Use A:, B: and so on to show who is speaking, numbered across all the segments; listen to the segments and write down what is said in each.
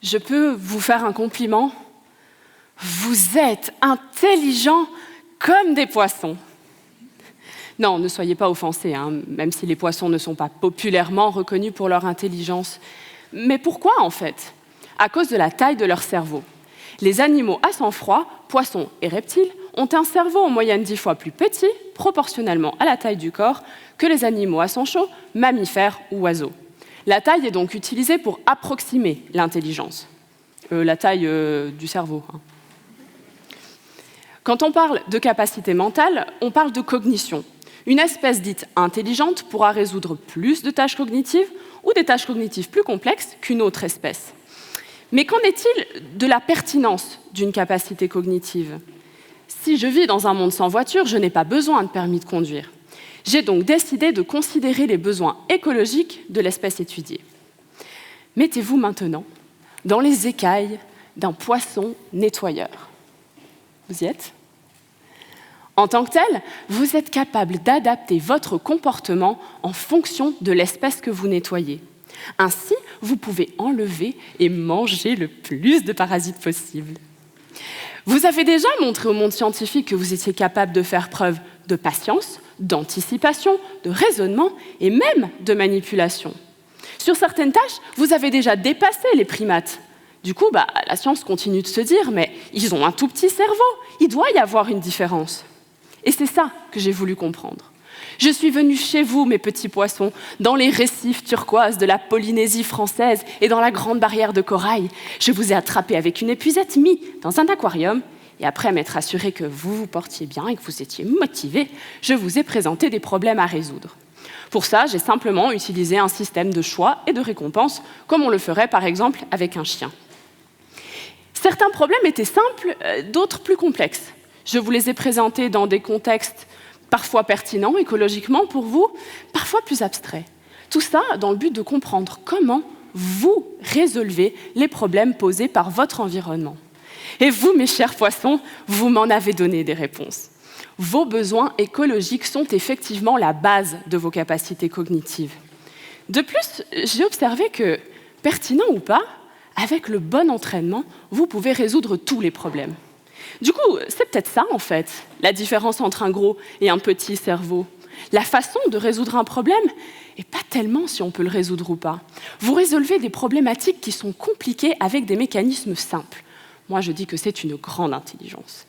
A: Je peux vous faire un compliment? Vous êtes intelligents comme des poissons. Non, ne soyez pas offensés, même si les poissons ne sont pas populairement reconnus pour leur intelligence. Mais pourquoi, en fait? À cause de la taille de leur cerveau. Les animaux à sang froid, poissons et reptiles, ont un cerveau en moyenne 10 fois plus petit, proportionnellement à la taille du corps, que les animaux à sang chaud, mammifères ou oiseaux. La taille est donc utilisée pour approximer l'intelligence. La taille du cerveau. Quand on parle de capacité mentale, on parle de cognition. Une espèce dite intelligente pourra résoudre plus de tâches cognitives ou des tâches cognitives plus complexes qu'une autre espèce. Mais qu'en est-il de la pertinence d'une capacité cognitive? Si je vis dans un monde sans voiture, je n'ai pas besoin de permis de conduire. J'ai donc décidé de considérer les besoins écologiques de l'espèce étudiée. Mettez-vous maintenant dans les écailles d'un poisson nettoyeur. Vous y êtes? En tant que tel, vous êtes capable d'adapter votre comportement en fonction de l'espèce que vous nettoyez. Ainsi, vous pouvez enlever et manger le plus de parasites possible. Vous avez déjà montré au monde scientifique que vous étiez capable de faire preuve de patience, d'anticipation, de raisonnement et même de manipulation. Sur certaines tâches, vous avez déjà dépassé les primates. Du coup, la science continue de se dire « mais ils ont un tout petit cerveau, il doit y avoir une différence ». Et c'est ça que j'ai voulu comprendre. Je suis venue chez vous, mes petits poissons, dans les récifs turquoises de la Polynésie française et dans la grande barrière de corail. Je vous ai attrapé avec une épuisette, mis dans un aquarium, et après m'être assuré que vous vous portiez bien et que vous étiez motivés, je vous ai présenté des problèmes à résoudre. Pour ça, j'ai simplement utilisé un système de choix et de récompense, comme on le ferait par exemple avec un chien. Certains problèmes étaient simples, d'autres plus complexes. Je vous les ai présentés dans des contextes parfois pertinents écologiquement pour vous, parfois plus abstraits. Tout ça dans le but de comprendre comment vous résolvez les problèmes posés par votre environnement. Et vous, mes chers poissons, vous m'en avez donné des réponses. Vos besoins écologiques sont effectivement la base de vos capacités cognitives. De plus, j'ai observé que, pertinent ou pas, avec le bon entraînement, vous pouvez résoudre tous les problèmes. Du coup, c'est peut-être ça, en fait, la différence entre un gros et un petit cerveau. La façon de résoudre un problème, et pas tellement si on peut le résoudre ou pas. Vous résolvez des problématiques qui sont compliquées avec des mécanismes simples. Moi, je dis que c'est une grande intelligence.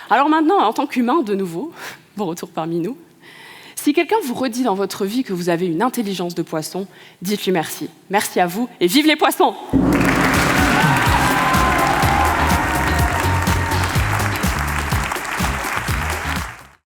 A: Alors maintenant, en tant qu'humain, de nouveau, bon retour parmi nous, si quelqu'un vous redit dans votre vie que vous avez une intelligence de poisson, dites-lui merci. Merci à vous et vive les poissons!